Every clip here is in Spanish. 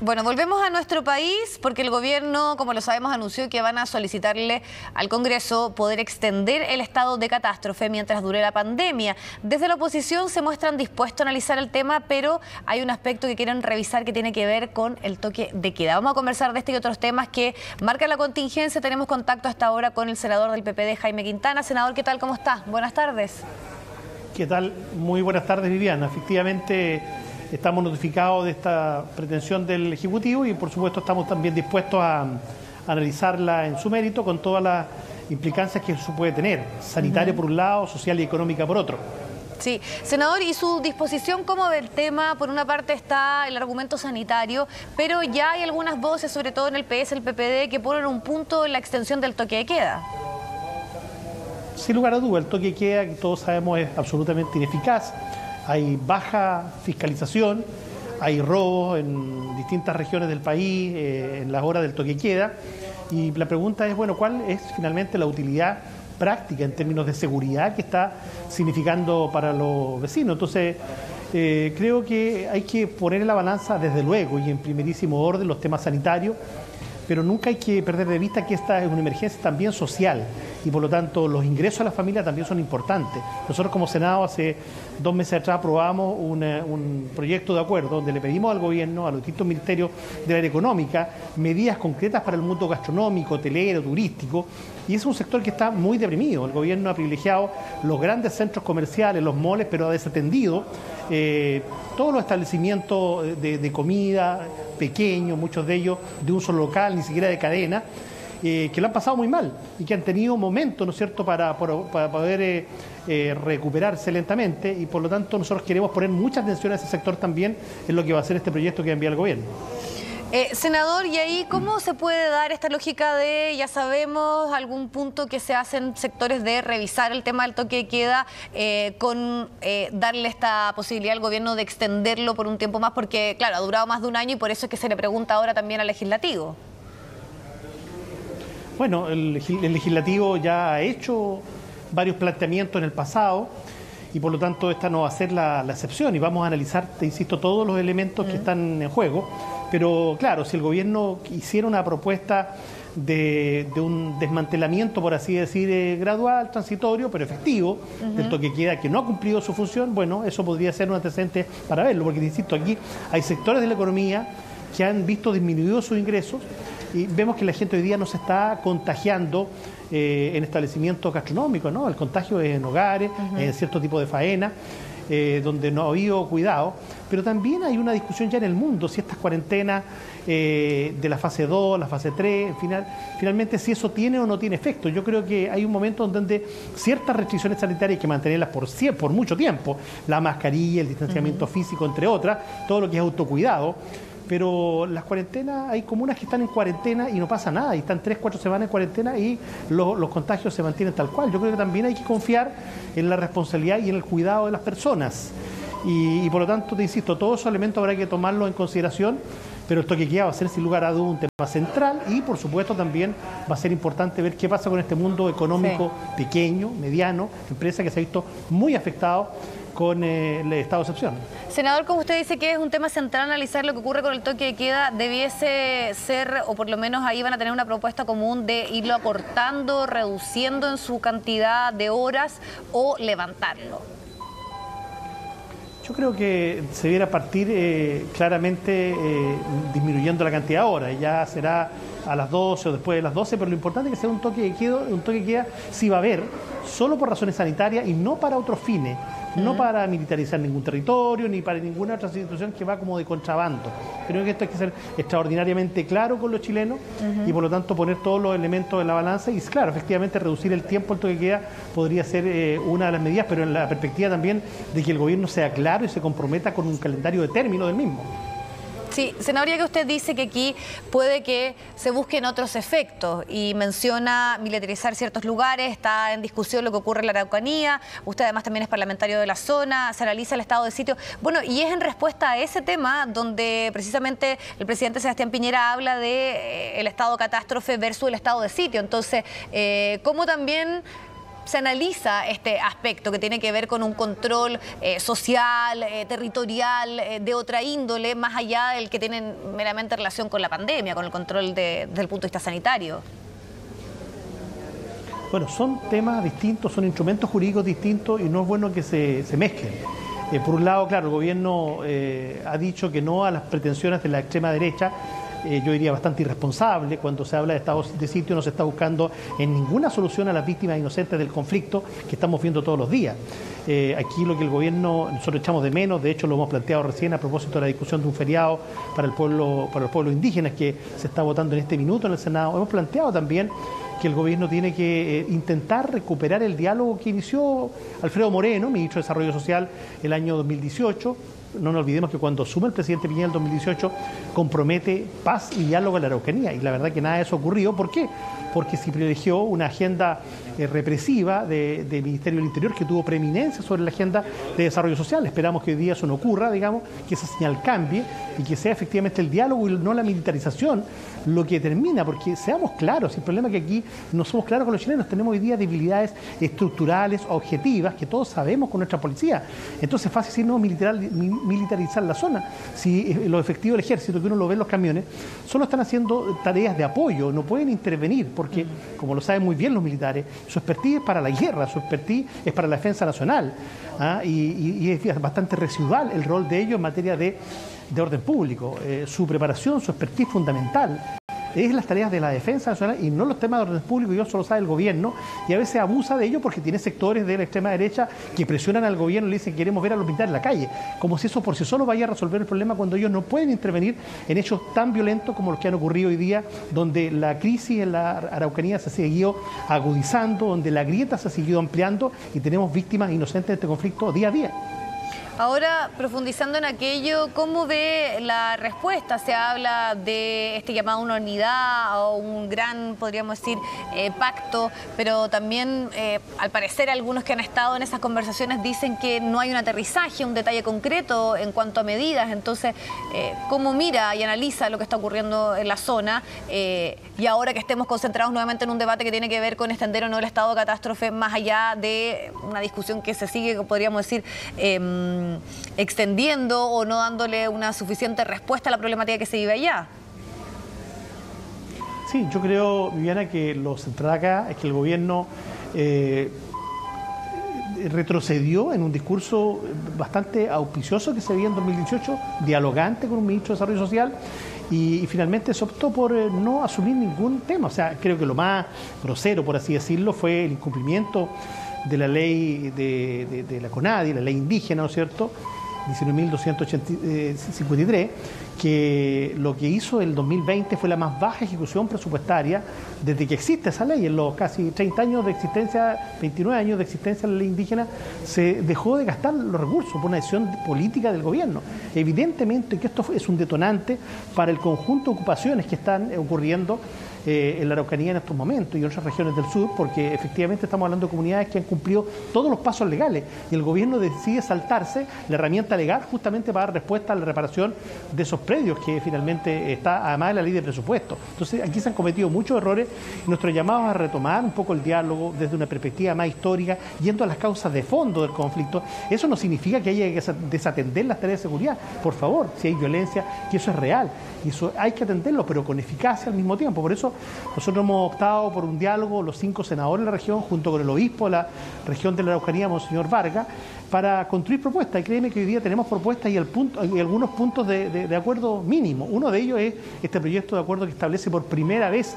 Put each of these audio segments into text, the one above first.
Bueno, volvemos a nuestro país porque el gobierno, como lo sabemos, anunció que van a solicitarle al Congreso poder extender el estado de catástrofe mientras dure la pandemia. Desde la oposición se muestran dispuestos a analizar el tema, pero hay un aspecto que quieren revisar que tiene que ver con el toque de queda. Vamos a conversar de este y otros temas que marcan la contingencia. Tenemos contacto hasta ahora con el senador del PPD, Jaime Quintana. Senador, ¿qué tal? ¿Cómo está? Buenas tardes. ¿Qué tal? Muy buenas tardes, Viviana. Efectivamente, estamos notificados de esta pretensión del Ejecutivo y, por supuesto, estamos también dispuestos a analizarla en su mérito con todas las implicancias que eso puede tener, sanitaria por un lado, social y económica por otro. Sí, senador, ¿y su disposición cómo ve el tema? Por una parte está el argumento sanitario, pero ya hay algunas voces, sobre todo en el PS, el PPD, que ponen un punto en la extensión del toque de queda. Sin lugar a duda, el toque de queda, que todos sabemos, es absolutamente ineficaz. Hay baja fiscalización, hay robos en distintas regiones del país en las horas del toque de queda. Y la pregunta es, bueno, ¿cuál es finalmente la utilidad práctica en términos de seguridad que está significando para los vecinos? Entonces, creo que hay que poner en la balanza, desde luego, y en primerísimo orden, los temas sanitarios, pero nunca hay que perder de vista que esta es una emergencia también social y por lo tanto los ingresos a la familia también son importantes. Nosotros como Senado hace 2 meses atrás aprobamos un proyecto de acuerdo donde le pedimos al gobierno, a los distintos ministerios del área económica, medidas concretas para el mundo gastronómico, hotelero, turístico, y es un sector que está muy deprimido. El gobierno ha privilegiado los grandes centros comerciales, los moles, pero ha desatendido todos los establecimientos de comida pequeños, muchos de ellos de un solo local, ni siquiera de cadena, que lo han pasado muy mal y que han tenido momentos, ¿no es cierto?, para poder recuperarse lentamente, y por lo tanto nosotros queremos poner mucha atención a ese sector también en lo que va a ser este proyecto que envía el gobierno. Senador, ¿y ahí cómo se puede dar esta lógica de, ya sabemos, algún punto que se hacen sectores de revisar el tema del toque de queda con darle esta posibilidad al gobierno de extenderlo por un tiempo más? Porque, claro, ha durado más de un año y por eso es que se le pregunta ahora también al legislativo. Bueno, el legislativo ya ha hecho varios planteamientos en el pasado y por lo tanto esta no va a ser la excepción, y vamos a analizar, te insisto, todos los elementos que están en juego. Pero claro, si el gobierno hiciera una propuesta de un desmantelamiento, por así decir, gradual, transitorio, pero efectivo, del toque de queda que no ha cumplido su función, bueno, eso podría ser un antecedente para verlo, porque, insisto, aquí hay sectores de la economía que han visto disminuidos sus ingresos y vemos que la gente hoy día no se está contagiando en establecimientos gastronómicos, ¿no? El contagio es en hogares, en cierto tipo de faena, donde no ha habido cuidado, pero también hay una discusión ya en el mundo, si estas cuarentenas de la fase 2, la fase 3, finalmente si eso tiene o no tiene efecto. Yo creo que hay un momento donde ciertas restricciones sanitarias hay que mantenerlas por mucho tiempo, la mascarilla, el distanciamiento físico, entre otras, todo lo que es autocuidado. Pero las cuarentenas, hay comunas que están en cuarentena y no pasa nada, y están 3, 4 semanas en cuarentena y los contagios se mantienen tal cual. Yo creo que también hay que confiar en la responsabilidad y en el cuidado de las personas. Y por lo tanto, te insisto, todos esos elementos habrá que tomarlos en consideración, pero el toque de queda va a ser sin lugar a dudas un tema central y por supuesto también va a ser importante ver qué pasa con este mundo económico pequeño, mediano, empresa que se ha visto muy afectado con el estado de excepción. Senador, como usted dice que es un tema central analizar lo que ocurre con el toque de queda, debiese ser, o por lo menos ahí van a tener una propuesta común de irlo acortando, reduciendo en su cantidad de horas o levantarlo. Yo creo que se debiera partir claramente disminuyendo la cantidad de horas. Ya será a las 12 o después de las 12, pero lo importante es que sea un toque de queda sí va a haber, solo por razones sanitarias y no para otros fines. No para militarizar ningún territorio, ni para ninguna otra situación que va como de contrabando. Creo que esto hay que ser extraordinariamente claro con los chilenos y por lo tanto poner todos los elementos en la balanza y, claro, efectivamente reducir el tiempo del toque de queda podría ser una de las medidas, pero en la perspectiva también de que el gobierno sea claro y se comprometa con un calendario de término del mismo. Sí, senador, ya que usted dice que aquí puede que se busquen otros efectos y menciona militarizar ciertos lugares, está en discusión lo que ocurre en la Araucanía, usted además también es parlamentario de la zona, se analiza el estado de sitio. Bueno, y es en respuesta a ese tema donde precisamente el presidente Sebastián Piñera habla de el estado de catástrofe versus el estado de sitio. Entonces, ¿cómo también se analiza este aspecto que tiene que ver con un control social, territorial, de otra índole, más allá del que tienen meramente relación con la pandemia, con el control desde el punto de vista sanitario? Bueno, son temas distintos, son instrumentos jurídicos distintos y no es bueno que se mezclen. Por un lado, claro, el gobierno ha dicho que no a las pretensiones de la extrema derecha. Yo diría bastante irresponsable. Cuando se habla de estado de sitio no se está buscando en ninguna solución a las víctimas inocentes del conflicto que estamos viendo todos los días. Aquí lo que el gobierno, nosotros echamos de menos, de hecho lo hemos planteado recién a propósito de la discusión de un feriado para los pueblos indígenas que se está votando en este minuto en el Senado. Hemos planteado también que el gobierno tiene que intentar recuperar el diálogo que inició Alfredo Moreno, ministro de Desarrollo Social, el año 2018. No nos olvidemos que cuando asume el presidente Piñera en 2018 compromete paz y diálogo en la Araucanía, y la verdad que nada de eso ocurrió. ¿Por qué? Porque se privilegió una agenda represiva del Ministerio del Interior que tuvo preeminencia sobre la agenda de desarrollo social. Esperamos que hoy día eso no ocurra, digamos, que esa señal cambie y que sea efectivamente el diálogo y no la militarización lo que termina, porque seamos claros, el problema es que aquí no somos claros con los chilenos, tenemos hoy día debilidades estructurales, objetivas, que todos sabemos con nuestra policía. Entonces es fácil decir no militarizar la zona. Si los efectivos del ejército, que uno lo ve en los camiones, solo están haciendo tareas de apoyo, no pueden intervenir, porque, como lo saben muy bien los militares, su expertise es para la guerra, su expertise es para la defensa nacional, y es bastante residual el rol de ellos en materia de orden público. Su preparación, su expertise fundamental es las tareas de la defensa nacional y no los temas de orden público, y eso lo sabe el gobierno, y a veces abusa de ello porque tiene sectores de la extrema derecha que presionan al gobierno y le dicen queremos ver a los militares en la calle, como si eso por sí solo vaya a resolver el problema, cuando ellos no pueden intervenir en hechos tan violentos como los que han ocurrido hoy día, donde la crisis en la Araucanía se ha seguido agudizando, donde la grieta se ha seguido ampliando y tenemos víctimas inocentes de este conflicto día a día. Ahora, profundizando en aquello, ¿cómo ve la respuesta? Se habla de este llamado a una unidad o un gran, podríamos decir, pacto, pero también, al parecer, algunos que han estado en esas conversaciones dicen que no hay un aterrizaje, un detalle concreto en cuanto a medidas. Entonces, ¿cómo mira y analiza lo que está ocurriendo en la zona? Y ahora que estemos concentrados nuevamente en un debate que tiene que ver con extender o no el estado de catástrofe, más allá de una discusión que se sigue, podríamos decir, extendiendo o no dándole una suficiente respuesta a la problemática que se vive allá. Sí, yo creo, Viviana, que lo central acá es que el gobierno retrocedió en un discurso bastante auspicioso que se veía en 2018, dialogante con un ministro de Desarrollo Social, y finalmente se optó por no asumir ningún tema. O sea, creo que lo más grosero, por así decirlo, fue el incumplimiento de la ley de la CONADI, la ley indígena, ¿no es cierto?, 19.253, que lo que hizo el 2020 fue la más baja ejecución presupuestaria desde que existe esa ley. En los casi 30 años de existencia, 29 años de existencia de la ley indígena, se dejó de gastar los recursos por una decisión política del gobierno. Evidentemente que esto es un detonante para el conjunto de ocupaciones que están ocurriendo en la Araucanía en estos momentos y en otras regiones del sur, porque efectivamente estamos hablando de comunidades que han cumplido todos los pasos legales y el gobierno decide saltarse la herramienta legal justamente para dar respuesta a la reparación de esos predios, que finalmente está además en la ley de presupuesto. Entonces aquí se han cometido muchos errores y nuestro llamado es a retomar un poco el diálogo desde una perspectiva más histórica, yendo a las causas de fondo del conflicto. Eso no significa que haya que desatender las tareas de seguridad, por favor, si hay violencia, que eso es real y eso hay que atenderlo, pero con eficacia al mismo tiempo. Por eso nosotros hemos optado por un diálogo, los 5 senadores de la región, junto con el obispo de la región de la Araucanía, Monseñor Vargas, para construir propuestas. Y créeme que hoy día tenemos propuestas y algunos puntos de acuerdo mínimo. Uno de ellos es este proyecto de acuerdo que establece por primera vez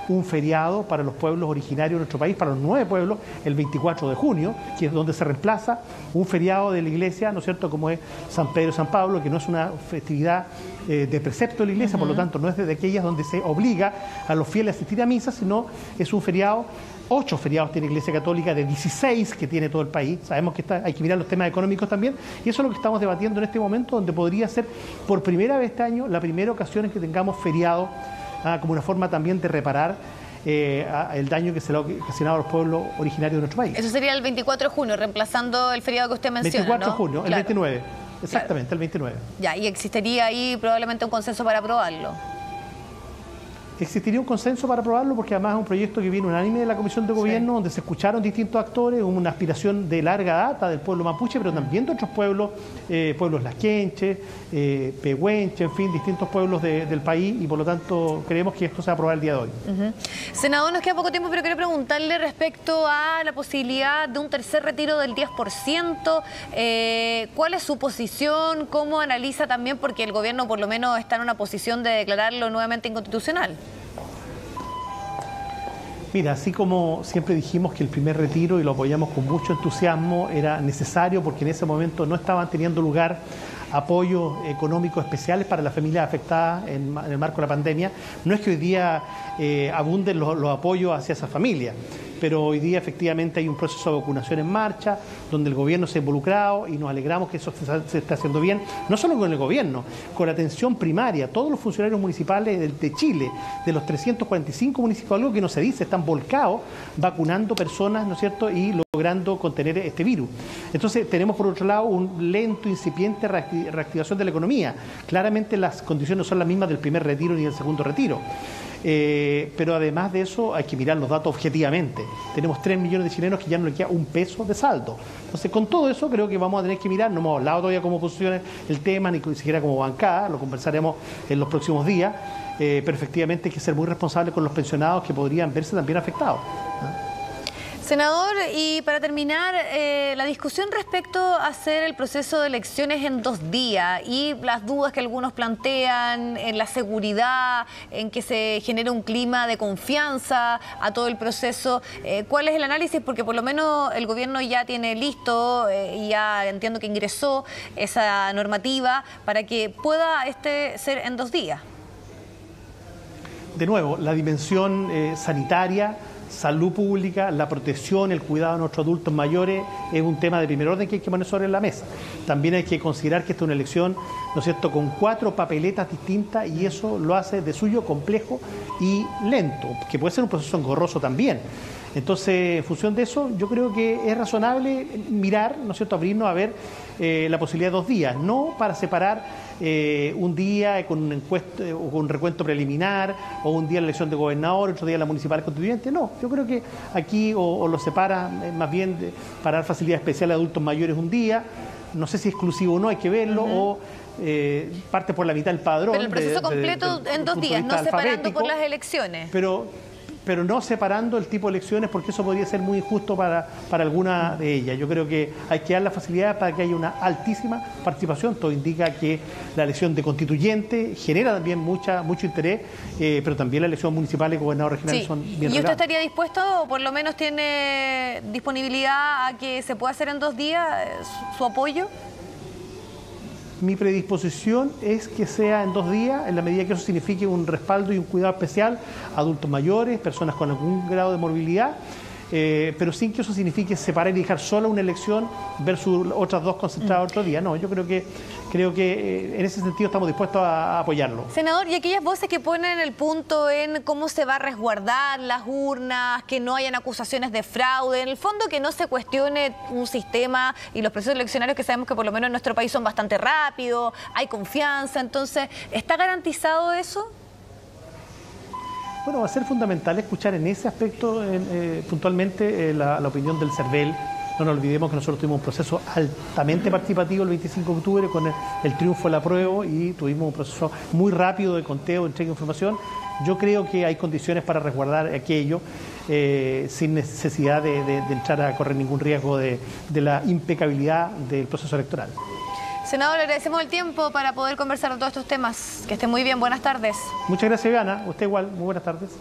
un feriado para los pueblos originarios de nuestro país, para los 9 pueblos, el 24 de junio, que es donde se reemplaza un feriado de la iglesia, ¿no es cierto?, como es San Pedro y San Pablo, que no es una festividad de precepto de la iglesia, por lo tanto no es de aquellas donde se obliga a los fieles a asistir a misa, sino es un feriado. 8 feriados tiene la Iglesia Católica de 16 que tiene todo el país. Sabemos que hay que mirar los temas económicos también, y eso es lo que estamos debatiendo en este momento, donde podría ser por primera vez este año la primera ocasión en que tengamos feriado, como una forma también de reparar el daño que se le ha ocasionado a los pueblos originarios de nuestro país. Eso sería el 24 de junio, reemplazando el feriado que usted menciona, 24 de junio, claro. El 29, exactamente, claro. El 29. Ya, y existiría ahí probablemente un consenso para aprobarlo. existiría un consenso para aprobarlo, porque además es un proyecto que viene unánime de la Comisión de Gobierno, donde se escucharon distintos actores, una aspiración de larga data del pueblo mapuche, pero también de otros pueblos, pueblos lasquenches, pehuenches, en fin, distintos pueblos del país, y por lo tanto creemos que esto se va a aprobar el día de hoy. Senador, nos queda poco tiempo, pero quiero preguntarle respecto a la posibilidad de un tercer retiro del 10%. ¿Cuál es su posición? ¿Cómo analiza también? Porque el gobierno por lo menos está en una posición de declararlo nuevamente inconstitucional. Mira, así como siempre dijimos que el primer retiro, y lo apoyamos con mucho entusiasmo, era necesario porque en ese momento no estaban teniendo lugar apoyos económicos especiales para las familias afectadas en el marco de la pandemia, no es que hoy día abunden los apoyos hacia esas familias, pero hoy día efectivamente hay un proceso de vacunación en marcha, donde el gobierno se ha involucrado y nos alegramos que eso se está haciendo bien, no solo con el gobierno, con la atención primaria. Todos los funcionarios municipales de Chile, de los 345 municipios, algo que no se dice, están volcados vacunando personas, ¿no es cierto?, y logrando contener este virus. Entonces tenemos por otro lado un lento, incipiente reactivación de la economía. Claramente las condiciones no son las mismas del primer retiro ni del segundo retiro. Pero además de eso hay que mirar los datos objetivamente. Tenemos 3 millones de chilenos que ya no les queda un peso de saldo. Entonces con todo eso creo que vamos a tener que mirar, no hemos hablado todavía cómo posiciona el tema, ni siquiera como bancada, lo conversaremos en los próximos días, pero efectivamente hay que ser muy responsable con los pensionados que podrían verse también afectados. Senador, y para terminar, la discusión respecto a hacer el proceso de elecciones en 2 días y las dudas que algunos plantean en la seguridad, en que se genere un clima de confianza a todo el proceso. ¿Cuál es el análisis? Porque por lo menos el gobierno ya tiene listo, y ya entiendo que ingresó esa normativa para que pueda ser en 2 días. De nuevo, la dimensión sanitaria, salud pública, la protección, el cuidado de nuestros adultos mayores es un tema de primer orden que hay que poner sobre la mesa. También hay que considerar que esta es una elección, ¿no es cierto?, con 4 papeletas distintas, y eso lo hace de suyo complejo y lento, que puede ser un proceso engorroso también. Entonces, en función de eso, yo creo que es razonable mirar, ¿no es cierto?, abrirnos a ver la posibilidad de 2 días, no para separar un día con una encuesta o con un recuento preliminar, o un día la elección de gobernador, otro día la municipal constituyente. No, yo creo que aquí o lo separa más bien para dar facilidades especiales a adultos mayores un día, no sé si exclusivo o no, hay que verlo, o parte por la mitad del padrón. Pero el proceso completo en 2 días, no separando por las elecciones. Pero no separando el tipo de elecciones, porque eso podría ser muy injusto para alguna de ellas. Yo creo que hay que dar las facilidades para que haya una altísima participación. Todo indica que la elección de constituyente genera también mucho interés, pero también la elección municipal y gobernador regional son bien regladas. ¿Y usted estaría dispuesto, o por lo menos tiene disponibilidad a que se pueda hacer en 2 días, su apoyo? Mi predisposición es que sea en 2 días, en la medida que eso signifique un respaldo y un cuidado especial a adultos mayores, personas con algún grado de morbilidad, pero sin que eso signifique separar y dejar sola una elección versus otras 2 concentradas otro día. No, yo creo que en ese sentido estamos dispuestos a apoyarlo. Senador, y aquellas voces que ponen el punto en cómo se va a resguardar las urnas, que no hayan acusaciones de fraude, en el fondo que no se cuestione un sistema y los procesos eleccionarios que sabemos que por lo menos en nuestro país son bastante rápidos, hay confianza, entonces, ¿está garantizado eso? Bueno, va a ser fundamental escuchar en ese aspecto puntualmente la opinión del CERVEL. No nos olvidemos que nosotros tuvimos un proceso altamente participativo el 25 de octubre con el triunfo del apruebo, y tuvimos un proceso muy rápido de conteo, de entrega de información. Yo creo que hay condiciones para resguardar aquello sin necesidad de entrar a correr ningún riesgo de la impecabilidad del proceso electoral. Senador, le agradecemos el tiempo para poder conversar de todos estos temas. Que esté muy bien, buenas tardes. Muchas gracias, Ivana. Usted igual, muy buenas tardes.